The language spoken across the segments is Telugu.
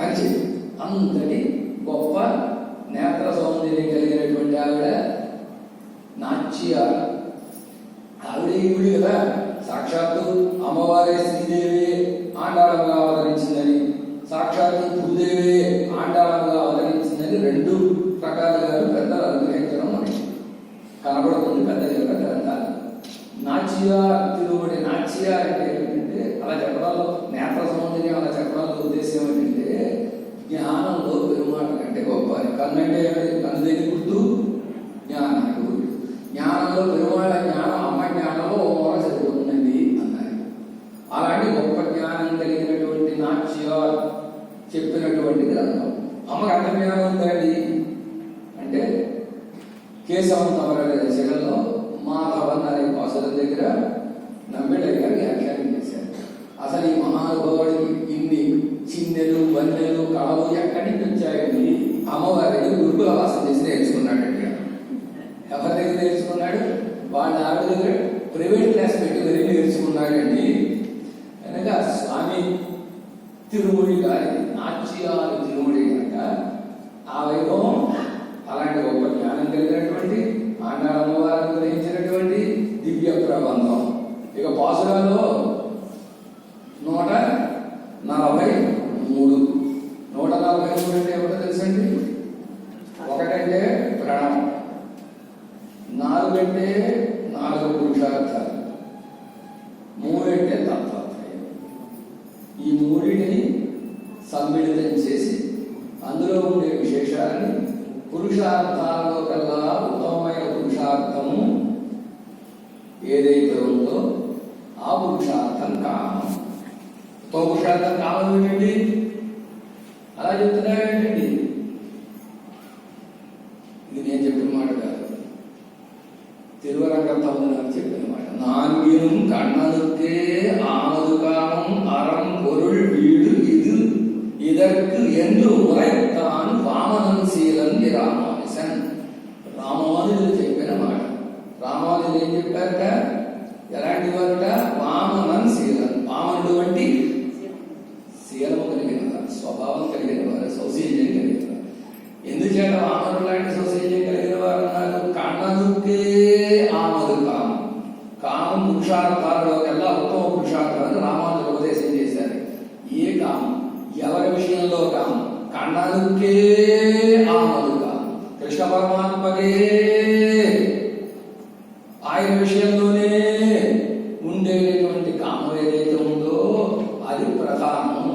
అని చెప్పి అంతటి గొప్ప నేత్ర సౌందర్యం కలిగినటువంటి ఆవిడ నాట్య. ఆవిడ ఈవిడి కదా, సాక్షాత్తు అమ్మవారే శ్రీదేవి ఆండాళంగా అవతరించిందని, సాక్షాత్తు భూదేవి ఆండాళంగా అవతరించిందని రెండు రకాలుగా పెద్దలు అనుగ్రహించడం మనకి కనబడుతుంది పెద్దల యొక్క గ్రంథాలు. నాట్య తిరుగుబడి నాట్య అంటే ఏంటంటే అలా చెప్పడంలో నేత్ర సౌందర్యం అలా చెప్పడంలో ఉద్దేశం ఏంటంటే జ్ఞానంలో పెరుమాట కంటే గొప్ప. కన్నంటే కన్ను దగ్గర గుర్తు జ్ఞానానికి గుర్తు. జ్ఞానంలో పెరుమాళ జ్ఞానం అమ్మ జ్ఞానంలో ఓ మూల చదువుతుందండి అన్నారు. అలాంటి గొప్ప జ్ఞానం కలిగినటువంటి నాట్య చెప్పినటువంటి గ్రంథం. అమ్మకి అంత జ్ఞానం ఉందండి అంటే కేశవం తమర శిలలో మాధవన్ అనే పాసుల దగ్గర నమ్మిడయ్య వ్యాఖ్యానం చేశారు. అసలు ఈ మహానుభావుడికి ఇన్ని చిన్నెలు వన్నెలు కళలు ఎక్కడి నుంచి వచ్చాయండి? అమ్మవారిని గురుకుల వాసం చేసి నేర్చుకున్నాడండి. ఎవరి దగ్గర నేర్చుకున్నాడు? వాళ్ళ ఆవిడ దగ్గర ప్రైవేట్ క్లాస్ పెట్టి వెళ్ళి నేర్చుకున్నాడండి. కనుక స్వామి తిరుముడి గారి నాట్యాలు తిరుముడి కనుక ఆ వైభవం అలాంటి గొప్ప జ్ఞానం కలిగినటువంటి ఆండాళమ్మవారిని గ్రహించినటువంటి దివ్య ప్రబంధం. ఇక పాసురాల్లో 143. 143 అంటే ఏమిటో తెలుసండి? 1 అంటే ప్రణవం, 4 అంటే 4 పురుషార్థాలు, 3 అంటే తత్వత్రయం. ఈ మూడింటిని సమ్మిళితం చేసి అందులో ఉండే విశేషాలని పురుషార్థాలలో కల్లా ఉత్తమమైన పురుషార్థము ఏదైతే ఉందో ఆ పురుషార్థం కామం. ఉత్తమ పురుషార్థం కామం ఏంటండి? అలా చెప్తున్నాడు ఏంటండి? ఇది నేను చెప్పిన మాట కాదు, తిరువరంగతమ్ముడు చెప్పిన మాట. నాంగినం కണ്ണనుకే ఆమదు కామం అరం పొరుள் వీడు ఇది இதற்கு என்று உரைத்தான் వామనం శీలం రామానుజన్. రామానుజులు చెప్పిన మాట. రామానుజులు ఏం చెప్పారట? ఎలాంటి వారట? వామనం శీలం. వామనుడు వంటి శీలము కలిగిన వారు, స్వభావం కలిగిన వారు, సౌశీల్యం కలిగిన వారు. ఎందుచేత వామనుడు లాంటి సౌశీల్యం కలిగిన వారు అన్నారు? కണ്ണనుకే ఆమదు కామం. కామం పురుషార్థాలలో కల్లా ఉత్తమ పురుషార్థాలను రామానుజులు ఉపదేశం చేశారు. ఏ కామం? ఎవరి విషయంలో కామం? కണ്ണనుకే ఆమదు కామం. కృష్ణ పరమాత్మకే ఆయన విషయంలోనే ఉండేటువంటి కామం ఏదైతే ఉందో అది ప్రధానం.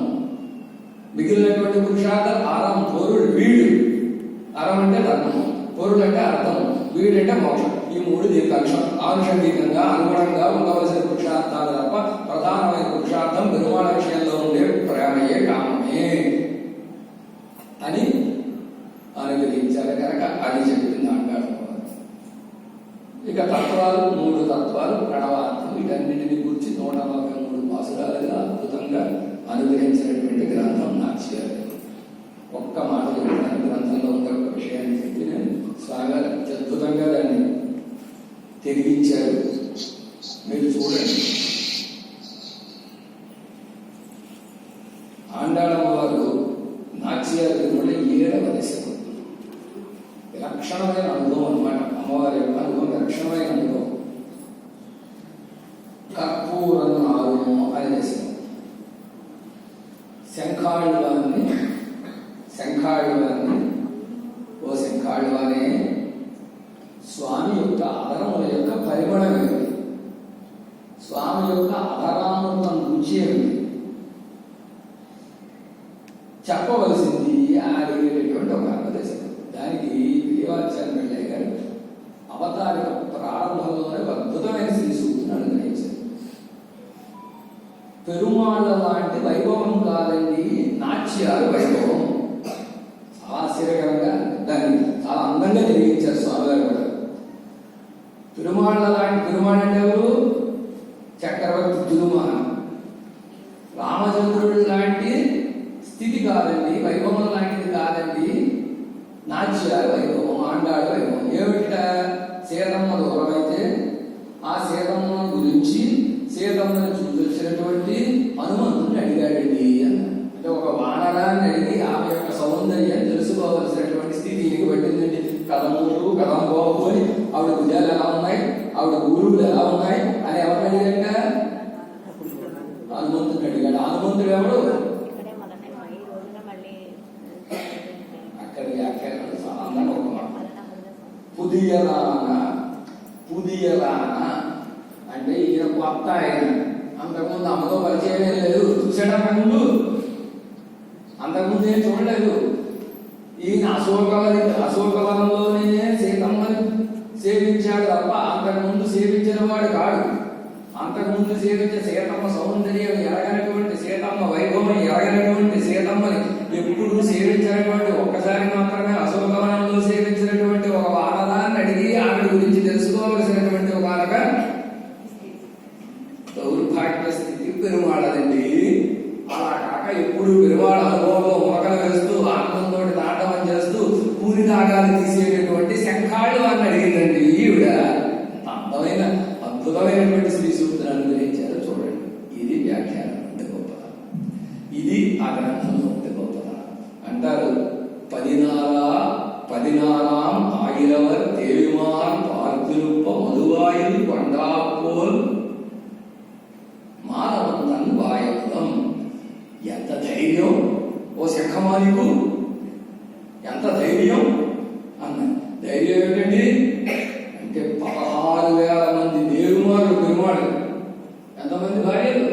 మిగిలినటువంటి పురుషార్థం అరం పొరుడు వీడు. అరం అంటే ధర్మం, పొరుడు అంటే అర్థం, వీడంటే మోక్షం. ఈ 3 దీనికి లక్ష్యం. ఆనుషంగికంగా అనుగుణంగా ఉండవలసిన పురుషార్థాలు తప్ప ప్రధానమైన పురుషార్థం పెరుమాళ విషయంలో ఉండే ప్రేమయే కామమే అని అనుగ్రహించారు కనుక అది చెప్పింది అంటారు. ఇక తత్వాలు 3 తత్వాలు ప్రణవార్థం వీటన్నిటిని గురించి 143 పాసురాలుగా అద్భుతంగా అనుగ్రహించినటువంటి గ్రంథం నాట్యాలు. ఒక్క మాట చెప్తాను. గ్రంథంలో ఉన్న ఒక విషయాన్ని చెప్పి నేను స్వామి అద్భుతంగా దాన్ని తెలివించారు. మీరు చూడండి, ఆండాళమ్మ వారు నాట్యాలు 7వ దశకు విలక్షణమైన అనుభవం అన్నమాట. అమ్మవారి యొక్క అనుభవం విలక్షణమైన అనుభవం. కర్పూరం ఆరుము అని దశం. శంఖాళివారిని ఓ శంఖాళివారే స్వామి యొక్క అధరముల యొక్క పరిమళం ఏమిటి? స్వామి యొక్క అధరామృతం రుచి ఏమిటి? చెప్పవలసింది అడిగేటటువంటి ఒక అర్ధదశం. దానికి దేవాచార్య పిళ్ళయ్య గారు అవతారిక ప్రారంభంలోనే అద్భుతమైన శ్రీ సూక్తిని అనుగ్రహించారు. పెరుమాళ్ళ లాంటి వైభవం కాదండి నాట్యాలు వైభవం. చాలా ఆశ్చర్యకరంగా దాన్ని చాలా అందంగా జరిగించారు స్వామివారు కూడా. తిరుమాళ్ళ లాంటి, తిరుమాళ అంటే ఎవరు? చక్రవర్తి తిరుమాల. రామచంద్రుడి లాంటి స్థితి కాదండి, వైభవం లాంటిది కాదండి నాట్యాలు వైభవం, ఆండాడు వైభవం. ఏమిట? సీతమ్మ దూరం అయితే ఆ సీతమ్మ గురించి సీతమ్మను చూసి వచ్చినటువంటి హనుమంతుడిని అడిగాడండి అన్న. అంటే ఒక వానరాన్ని అడిగి కథమూరు కథం బాబు అని ఆవిడ భుజాలు ఎలా ఉన్నాయి, ఆవిడ గురువులు ఎలా ఉన్నాయి అని ఎవరు అడిగాక హనుమంతుడు అడిగాడు. హనుమంతుడు ఎవడు? అక్కడ వ్యాఖ్యానం చాలా ఒక మాట, పుదియలాన పుదియలాన అంటే ఈయన కొత్త, ఆయన అంతకుముందు అమ్మతో పరిచయం లేదు, చూసాడా ముందు, అంతకుముందు ఏం చూడలేదు. ఈయన అశోకవనంలోనే సీతమ్మని సేవించాడు తప్ప అంతకుముందు సేవించిన వాడు కాడు. అంతకుముందు సేవించే సీతమ్మ సౌందర్యం ఎరగనటువంటి, సీతమ్మ వైభవం ఎరగనటువంటి, సీతమ్మని ఎప్పుడు సేవించినటువంటి, ఒక్కసారి మాత్రమే అశోకవనంలో సేవించినటువంటి ఒక వానదాన్ని అడిగి ఆవిడ గురించి తెలుసుకోవలసినటువంటి ఒక దౌర్భాగ్య స్థితి పెరుమాళదండి. అలా కాక ఎప్పుడు పెరుమాళ అనుభవంలో మొలకలు వేస్తూ ఆనందంతో నాటకం చేస్తూ పూరి నాగాలు తీసేటటువంటి శంఖాళ్ళు అని అడిగిందండి ఈవిడ. అందమైన అద్భుతమైనటువంటి శ్రీ సూక్తులు అనుగ్రహించారో చూడండి. ఇది వ్యాఖ్యానం అంటే గొప్పతనం, ఇది ఆ గ్రంథంలో ఉంటే గొప్పతనం. అంటారు, 14 ஆயிரவர் தேவிமார் பார்த்திருப்ப மதுவாயில் கொண்டாப்போல் మానవంతన్ వాయుతం. ఎంత ధైర్యం ఓ శంఖమాలికు, ఎంత ధైర్యం అన్న. ధైర్యం ఏమిటండి అంటే 16,000 మంది దేవుమారు పెరుమాడు. ఎంతమంది భార్యలు?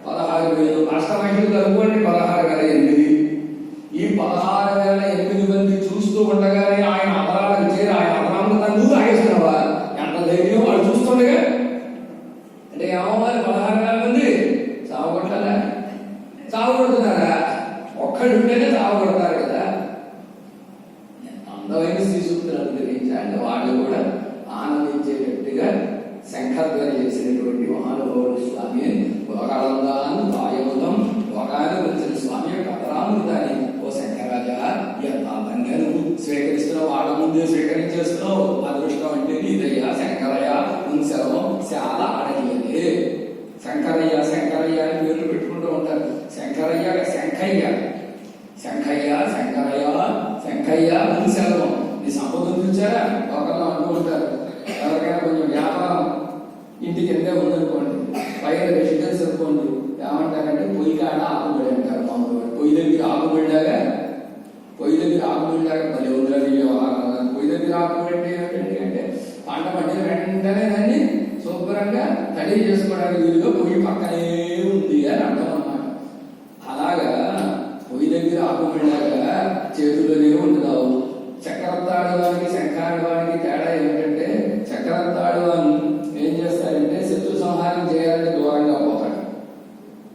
16,000. అష్టమహిళలు కలుపుకోండి, 16,008. ఈ 16,008 మంది చూస్తూ ఉండగానే ఆయన అపరాలకు చేరి ఆయన అపరాలను తను ఆగేస్తున్నావా? ఎంత ధైర్యం వాళ్ళు చూస్తుండగా. అంటే ఏమవ్వాలి? 16,000 మంది సావగొట్టాలా? సావగొడుతున్నారా? ఒక్కడు ఉంటేనే సావగొడతారు కదా. అందమైన శ్రీ సూక్తులు అనుగ్రహించాలి. వాళ్ళు కూడా ఆనందించేటట్టుగా శంఖధ్వని చేసినటువంటి మహానుభావుడు స్వామి భోగానందాన్ని వాయువుతం భోగాన్ని వచ్చిన స్వామి యొక్క అపరామృతాన్ని ఓ శంకరాజా ఎంత అందంగా నువ్వు స్వీకరిస్తున్నావు, వాళ్ళ ముందే స్వీకరించేస్తున్నావు. అదృష్టం అంటే నీదయ్యా శంకరయ్య, సెలవు చాలా అడగలేదు. శంకరయ్య శంకరయ్య అని పేర్లు పెట్టుకుంటూ ఉంటారు. శంకరయ్య శంఖయ్య, శంఖయ్య శంకరయ్య, శంఖయ్య సెలవు. నీ సంపదను చూచారా? ఒకళ్ళు అంటూ ఉంటారు, ఎవరికైనా కొంచెం వ్యాపారం ఇంటి కిందే ఉందనుకోండి, పైన రెసిడెన్స్ అనుకోండి, ఏమంటారంటే పొయ్యి కాడ ఆకుబడి అంటారు. మామూలు పొయ్యి దగ్గర ఆకుబడిలాగా, పొయ్యి దగ్గర ఆకుబడిలాగా మళ్ళీ వదిలేదు. పొయ్యి దగ్గర ఆకుబడి అంటే ఏమిటండి అంటే పంట పండిన వెంటనే దాన్ని శుభ్రంగా తడి చేసుకోవడానికి వీలుగా పొయ్యి పక్కనే ఉంది అని అర్థం అన్నమాట. అలాగా పొయ్యి దగ్గర ఆకుబడిలాగా చేతుల్లోనే ఉంటున్నావు. చక్రతాడువానికి శంఖాడువానికి తేడా ఏమిటంటే, చక్రతాడువాన్ని ఏం చేస్తారంటే శత్రు సంహారం చేయాలంటే దూరంగా పోతాడు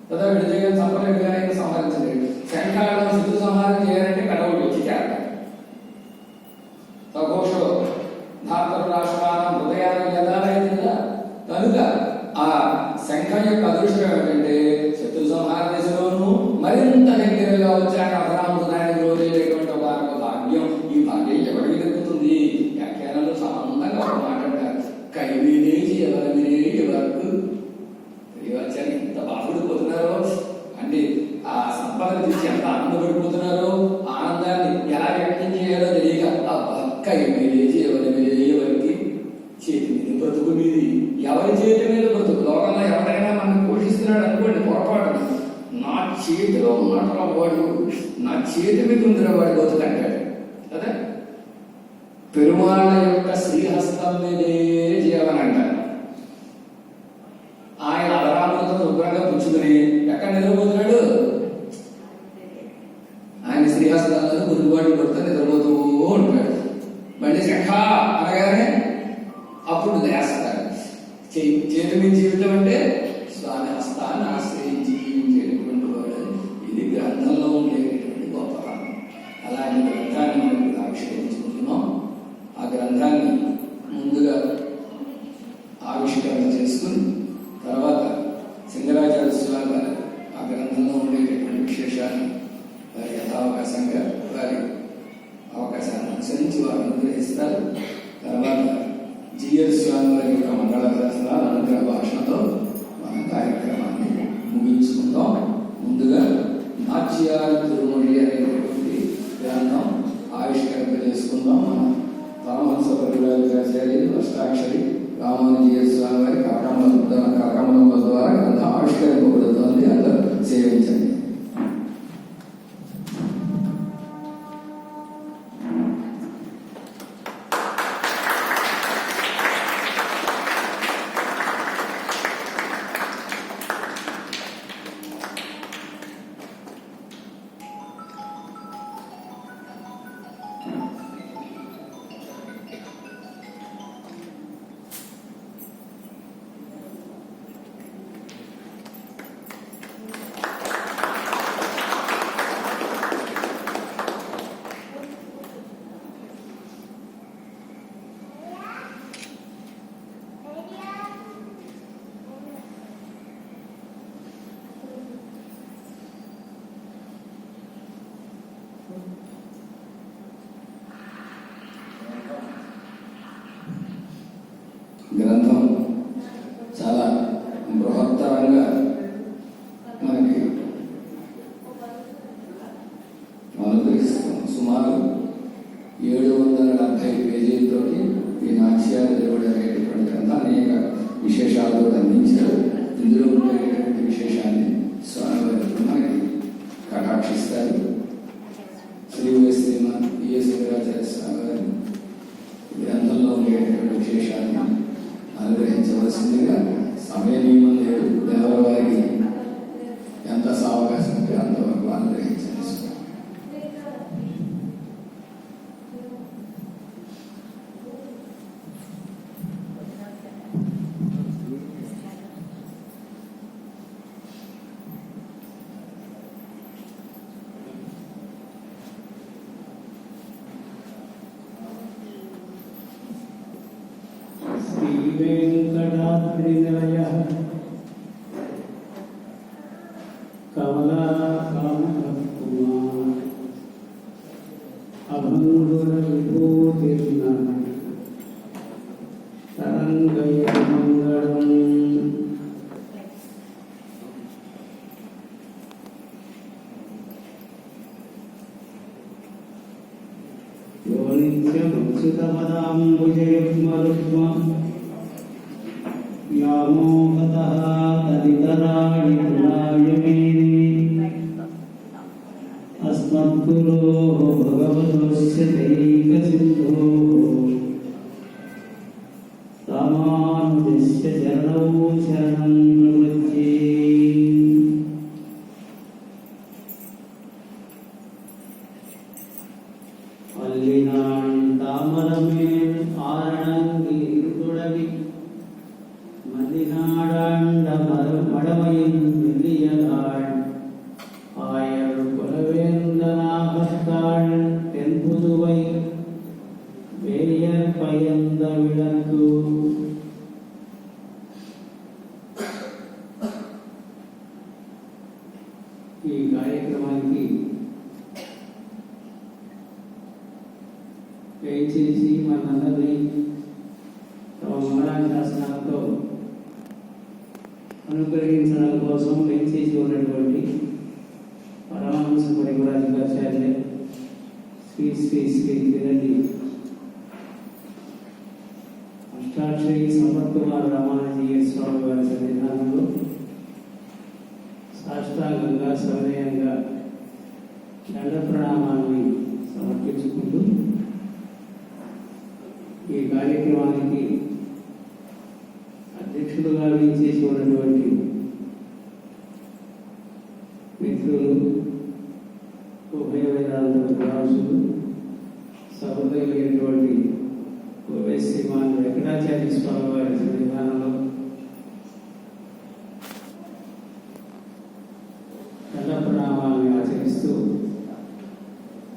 కదా, విడిజయం సంపలేడుగా ఆయన సంహరించలేడు. శంఖాడువ శత్రు సంహారం చేయాలంటే కడవులు వచ్చి చేస్తాడు. సఘోషో ధాతరు రాష్ట్రానం హృదయాన్ని ఎదాలైంది కదా. కనుక ఆ శంఖం యొక్క అదృష్టం ఏమిటంటే శత్రు సంహార దశలోనూ మరింత దగ్గరగా వచ్చాక అపరామృతానికి రోజేటటువంటి ఒక భాగ్యం. ఈ భాగ్యం ఎవరికి దక్కుతుంది? వ్యాఖ్యానంలో చాలా అందంగా ఒక మాట అంటారు, కైవినేసి ఎవరినే ఎవరికి వచ్చాను. ఎంత బాధపడిపోతున్నారో అంటే ఆ సంపద తీసి ఎంత ఆనందపడిపోతున్నారో, ఆనందాన్ని ఎలా వ్యక్తం చేయాలో తెలియక అబ్బా కైవినేసి ఎవరికి చేతి మీద బ్రతుకు మీది. ఎవరి చేతి మీద బ్రతుకు? లోకంలో ఎవరైనా మనం పోషిస్తున్నాడు అనుకోండి, పొరపాటు నా చేతిలో ఉన్నట్ల వాడు, నా చేతి మీద ఉందిన వాడు బతుకంటాడు కదా. పెరుమాళ్ళ యొక్క శ్రీహస్తం మీదే జీవన అంటారు. ఆయన అలరామతో శుభ్రంగా పుచ్చుకుని ఎక్కడ నిద్రపోతున్నాడు? ఆయన శ్రీహస్తాలను గురుబాటు కొడుతూ నిద్రపోతూ ఉంటాడు. మళ్ళీ శంఖ అనగానే అప్పుడు లేస్తాడు. చేతి మీద జీవితం అంటే స్వామి హస్తాన్ని ఆశ్రయించి జీవించేటటువంటి వాడు. ఇది గ్రంథంలో ఉండేటటువంటి గొప్పతనం. అలాంటి గ్రంథాన్ని మనం ఆవిష్కరించుకుంటున్నాం. ఆ గ్రంథాన్ని ముందుగా ఆవిష్కరణ చేసుకుని తర్వాత సింగరాచార్య స్వామి గారు ఆ గ్రంథంలో ఉండేటటువంటి విశేషాన్ని వారి యథావకాశంగా వారి అవకాశాన్ని అనుసరించి వారు అనుగ్రహిస్తారు. తర్వాత జిఎల్ స్వామి వారి యొక్క మంగళ శాస్త్రాల అనుగ్రహ భాషణతో మన కార్యక్రమాన్ని ముగించుకుందాం. ముందుగా నాట్యాలు తిరుమొഴി అనేటువంటి గ్రంథం ఆవిష్కరణ చేసుకుందాం. మనం పరమహంస పరివ్రాజకాచార్యులు అష్టాక్షరి రామానుజీయ స్వామి వారి కరకమల ద్వారా గ్రంథం ఆవిష్కరింపబడుతోంది. అందరూ సేవించండి. గ్రంథం చాలా బృహత్తరంగా మనకి అనుగ్రహిస్తాం. సుమారు 770 పేజీలతో ఈ నాట్యాలు దేవుడు అనేటటువంటి గ్రంథం అనేక విశేషాలతో అందించారు. ఇందులో ఉండేటటువంటి విశేషాన్ని స్వామివారి మనకి కటాక్షిస్తారు. శ్రీ శ్రీరాచార్య స్వామి వారి గ్రంథంలో ఉండేటటువంటి విశేషాలను అనుగ్రహించవలసిందిగా సమయ నియమం లేదు. దేవర వారికి ఎంత సావకాశం ఉంటే అంతవరకు అనుగ్రహించాలి. వెంకటాద్రినిలయః కమలాకాంతకుమార్ అభంగుర విభూతిర్న తరంగయ మంగళం. యో నిత్యముచ్యుతపదాంబుజయుగ్మరుగ్మం వ్యామోహతః తదితరాణి గుణాయమేనే అస్మద్గురోః భగవతోస్య దైకసిద్ధోః రామానుజస్య చరణౌ శరణం ప్రపద్యే. అల్లినాళ్ తామరమేల్ ఆరణంగిల్ తుడగి மதிநாடாண்ட மடமையின் மெல்லியதாள் ஆயர் குலவேந்தனாகத்தாள் தென்புதுவை வேயர் பயந்த விளக்கு. ఈ కార్యక్రమానికి దయచేసి మనందరినీ తమ మంగళాశాసనాలతో అనుగ్రహించడం కోసం వేచేసి ఉన్నటువంటి పరమహంస పరివ్రాజకాచార్య శ్రీ శ్రీ శ్రీ తిరండి అష్టాక్షరి సమర్థకుమార్ రామానుజీయ స్వామి వారి సన్నిధానంలో సాష్టాంగంగా సవినయంగా దండ ప్రణామాన్ని సమర్పించుకుంటూ ఈ కార్యక్రమానికి అధ్యక్షులుగా చేసి ఉన్నటువంటి మిత్రులు, ఉభయ వేదాంత విద్వాంసులు, సహృదయులైనటువంటి శ్రీమాన్ వెంకటాచార్య స్వామి వారి సన్నిధానంలో దండ ప్రణామాలను ఆచరిస్తూ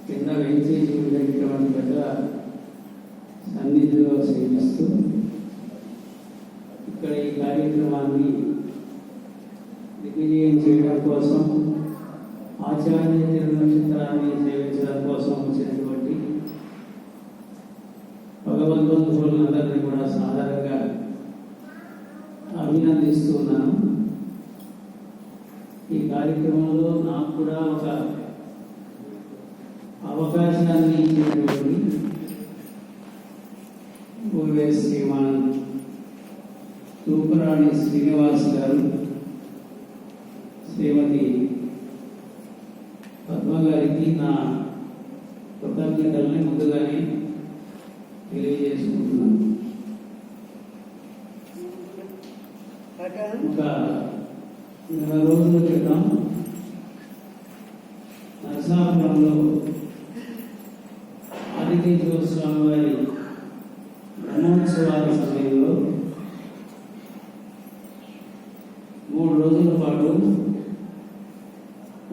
కింద వెంచేసి ఉండేటువంటి పెద్ద సన్నిధిలో సేవిస్తూ ఇక్కడ ఈ కార్యక్రమాన్ని దిగ్విజయం చేయడం కోసం, ఆచార్య నక్షత్రాన్ని సేవించడం కోసం వచ్చినటువంటి భగవద్బంధువులందరినీ కూడా సాధారణంగా అభినందిస్తున్నాను. ఈ కార్యక్రమంలో నాకు కూడా ఒక అవకాశాన్ని ఇచ్చినటువంటి చక్రపాణి శ్రీనివాస్ గారు, శ్రీమతి పద్మ గారికి నా కృతజ్ఞతల్ని ముందుగానే తెలియజేసుకుంటున్నాను. ఒక 20 రోజుల క్రితం నరసాపురంలో ఆదికేశ్వర స్వామి వారి బ్రహ్మోత్సవాల సమయంలో 3 రోజుల పాటు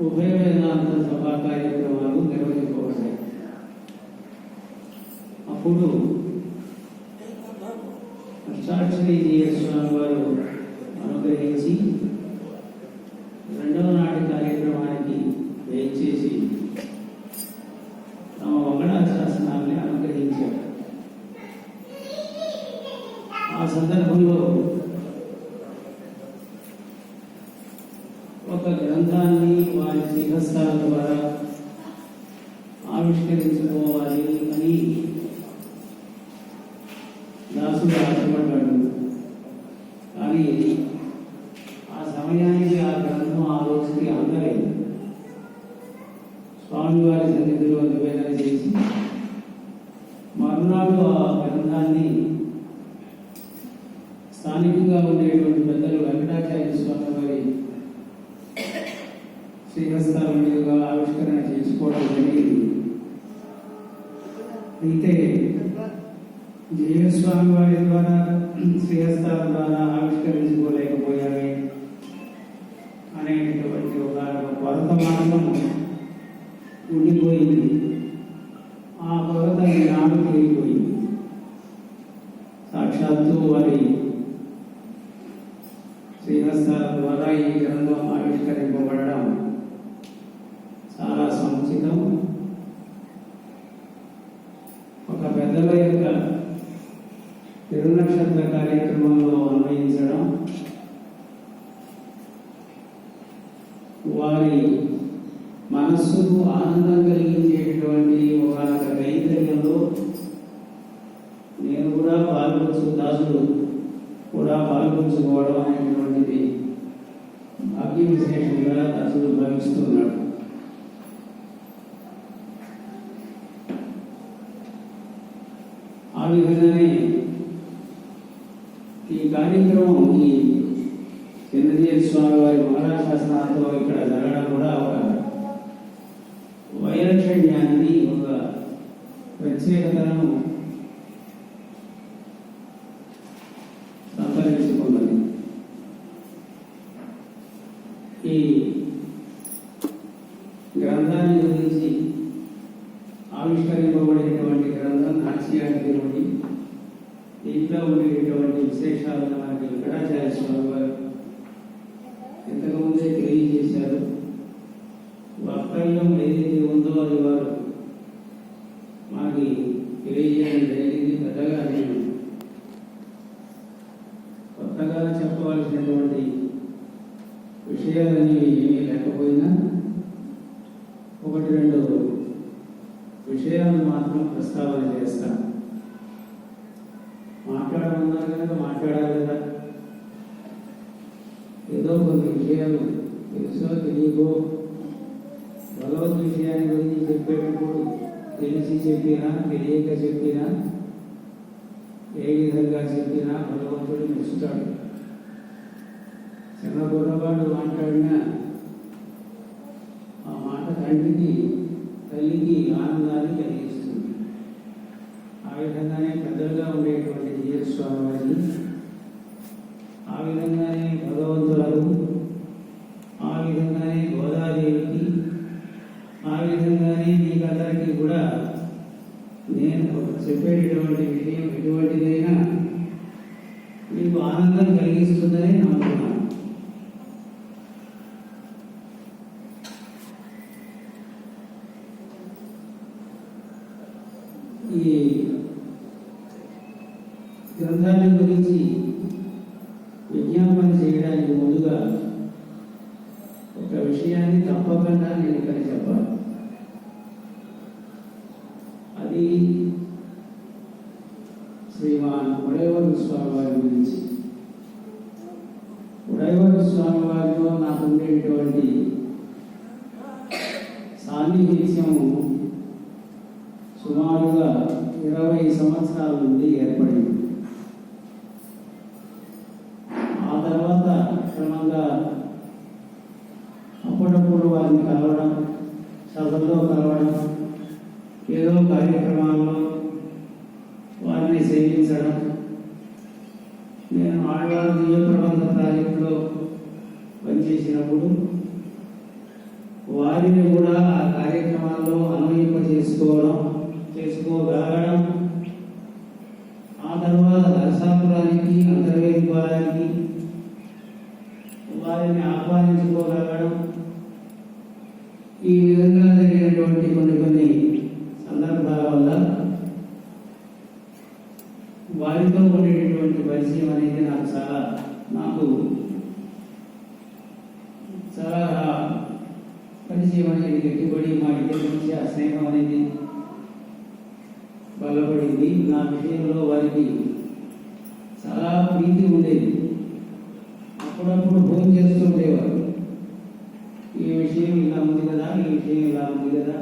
ఉభయ వేదాంత సభా కార్యక్రమాలు నిర్వహింపబడ్డాయి. అప్పుడు అష్టాక్షరి స్వామి వారు అనుగ్రహించి 2వ నాటి కార్యక్రమానికి దయచేసి తమ మంగళాశాసనాన్ని అనుగ్రహించారు. ఆ సందర్భంలో ఒక గ్రంథాన్ని వారి శ్రీహస్తాల ద్వారా ఆవిష్కరించుకోవాలి అని దాసుడు ఆశపడ్డాడు. కానీ ఆ సమయానికి ఆ గ్రంథం ఆ రోజుకి అందలేదు. స్వామివారి సన్నిధిలో నివేదన చేసి మరునాడు ఆ గ్రంథాన్ని స్థానికంగా ఉండేటువంటి పెద్దలు వెంకటాచార్య స్వామి వారి శ్రీహస్తాల మీదుగా ఆవిష్కరణ చేసుకోవడం జరిగింది. అయితే జీవస్వామి వారి ద్వారా శ్రీహస్తాల ద్వారా ఆవిష్కరించుకోలేకపోయామే అనేటటువంటి ఒక కొరత మాత్రం ఉండిపోయింది. ఆ కొరత ఈనాడు తీరిపోయింది. సాక్షాత్తు వారి శ్రీహస్తాల ద్వారా ఈ గ్రంథం ఆవిష్కరింపబడడం చాలా సముచితం. ఒక పెద్దల యొక్క తిరునక్షత్ర కార్యక్రమంలో అన్వయించడం, వారి మనస్సుకు ఆనందం కలిగించేటువంటి ఒక కైంకర్యంలో నేను కూడా దాసుడు కూడా పాల్గొంచుకోవడం అనేటువంటిది భాగ్య విశేషంగా దాసుడు భావిస్తున్నాడు. ఆ విధంగానే ఈ కార్యక్రమం ఈ చిన్నజీవ స్వామి వారి మంగళాశాసనాలతో ఇక్కడ జరగడం కూడా ఒక వైలక్షణ్యాన్ని, ఒక ప్రత్యేకతను సంతరించుకున్నది. ఈ గ్రంథాన్ని గురించి ఆవిష్కరింపబడినటువంటి గ్రంథం నాట్యానికి దీంట్లో ఉండేటువంటి విశేషాలను మనకి వెంకటాచార్య స్వామి వారు ఇంతకుముందే తెలియజేశారు. వక్తవ్యం ఏదైతే ఉందో అది వారు మనకి తెలియజేయడం జరిగింది. పెద్దగా నేను కొత్తగా చెప్పవలసినటువంటి విషయాలనేవి ఏమీ లేకపోయినా 1-2 విషయాలను మాత్రం ప్రస్తావన చేస్తాను. మాట్లాడమన్నారు కనుక మాట్లాడాలి కదా. ఏదో కొన్ని విషయాలు తెలుసో తెలియకో భగవద్ విషయాన్ని గురించి చెప్పేటప్పుడు తెలిసి చెప్పినా తెలియక చెప్పినా ఏ విధంగా చెప్పినా భగవంతుడు మెచ్చుతాడు. చిన్న పొరపాటు మాట్లాడినా ఆ మాట తండ్రికి తల్లికి ఆనందాన్ని కలిగిస్తుంది. ఆ విధంగానే పెద్దలుగా ఉండేటువంటి జీవస్వామి వారిని, ఆ విధంగానే భగవంతులకు, ఆ విధంగానే గోదాదేవికి, ఆ విధంగానే మీకందరికీ కూడా నేను చెప్పేటటువంటి విషయం ఎటువంటిదైనా మీకు ఆనందం కలిగిస్తుందని నమ్ముతున్నాను. ఈ గ్రంథాల గురించి విజ్ఞాపన చేయడానికి ముందుగా ఒక విషయాన్ని తప్పకుండా నేను ఇక్కడ చెప్పాలి. అది శ్రీమాన్ మురళీధర స్వామి వారి గురించి. స్వామి వారితో నాకు ఉండేటువంటి సాన్నిహిత్యము సుమారుగా 20 సంవత్సరాల నుండి ఏర్పడింది. ఆ తర్వాత క్రమంగా అప్పుడప్పుడు వారిని కలవడం, సభల్లో కలవడం, ఏదో కార్యక్రమాల్లో వారిని సేవించడం. నేను ఆడవారి దివ్య ప్రబంధ ప్రాజెక్టులో పనిచేసినప్పుడు వారిని కూడా ఆ కార్యక్రమాల్లో చేసుకోగలగడం, ఆ తర్వాత నరసాపురానికి అంతర్వేదిపాలయానికి వారిని ఆహ్వానించుకోగలగడం, ఈ విధంగా జరిగినటువంటి కొన్ని సందర్భాల వల్ల వారితో ఉండేటటువంటి పరిచయం అనేది నాకు చాలా పరిచయం అనేది గట్టిపడి మా ఇద్దరి మధ్య స్నేహం అనేది బలపడింది. నా విషయంలో వారికి చాలా ప్రీతి ఉండేది. అప్పుడప్పుడు ఫోన్ చేస్తుండేవారు, ఈ విషయం ఇలా ఉంది కదా, ఈ విషయం ఇలా ఉంది కదా,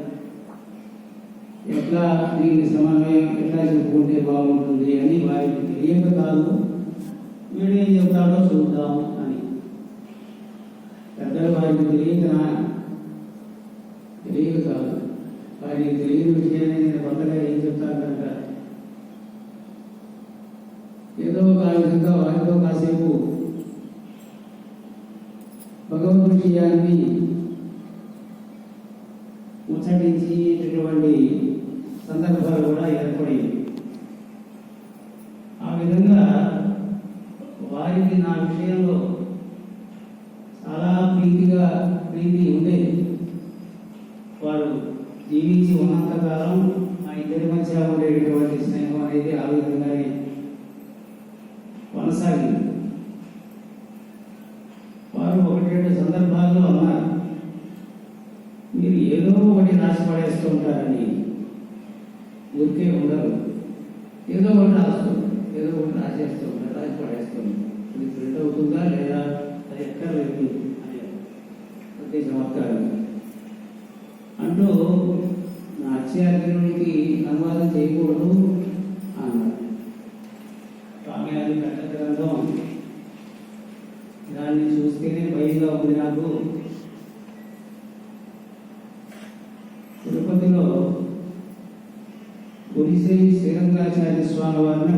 ఎట్లా దీన్ని సమన్వయం ఎట్లా చెప్పుకుంటే బాగుంటుంది అని వారికి తెలియక కాదు, వీడేం చెప్తాడో చూద్దాం అని. పెద్దలు వారికి తెలియక కాదు, వారికి తెలియని విషయాన్ని నేను కొత్తగా ఏం చెప్తాను కనుక ఏదో ఒక విధంగా వారితో కాసేపు భగవద్ విషయాన్ని ముచ్చటించేటటువంటి సందర్భాలు కూడా ఏర్పడింది. ఆ విధంగా వారికి నా విషయంలో చాలా ప్రీతి ఉండేది. వారు జీవించి ఉన్నంతకాలం మా ఇద్దరి మధ్య ఉండేటటువంటి స్నేహం అనేది ఆ విధంగానే కొనసాగింది. వారు 1-2 సందర్భాల్లో అన్నారు, మీరు ఏదో ఒకటి రాసి పడేస్తూ ఉంటారని. ఊరికే ఉండరు, ఏదో ఒకటి రాసేస్తూ ఉంటారు, రాసి పడేస్తూ ఉంటారు. ఇది ప్రింట్ అవుతుందా లేదా, అది ఎక్కడ లేదు అనే ప్రతి చమత్కారం అంటూ నాట్యార్జునుడికి అనువాదం చేయకూడదు అన్నారు. స్వామి అది పెద్ద గ్రంథం, దాన్ని చూస్తేనే భయంగా ఉంది నాకు. తిరుపతిలో ఒడిశై శ్రీరంగాచార్య స్వామి వారిని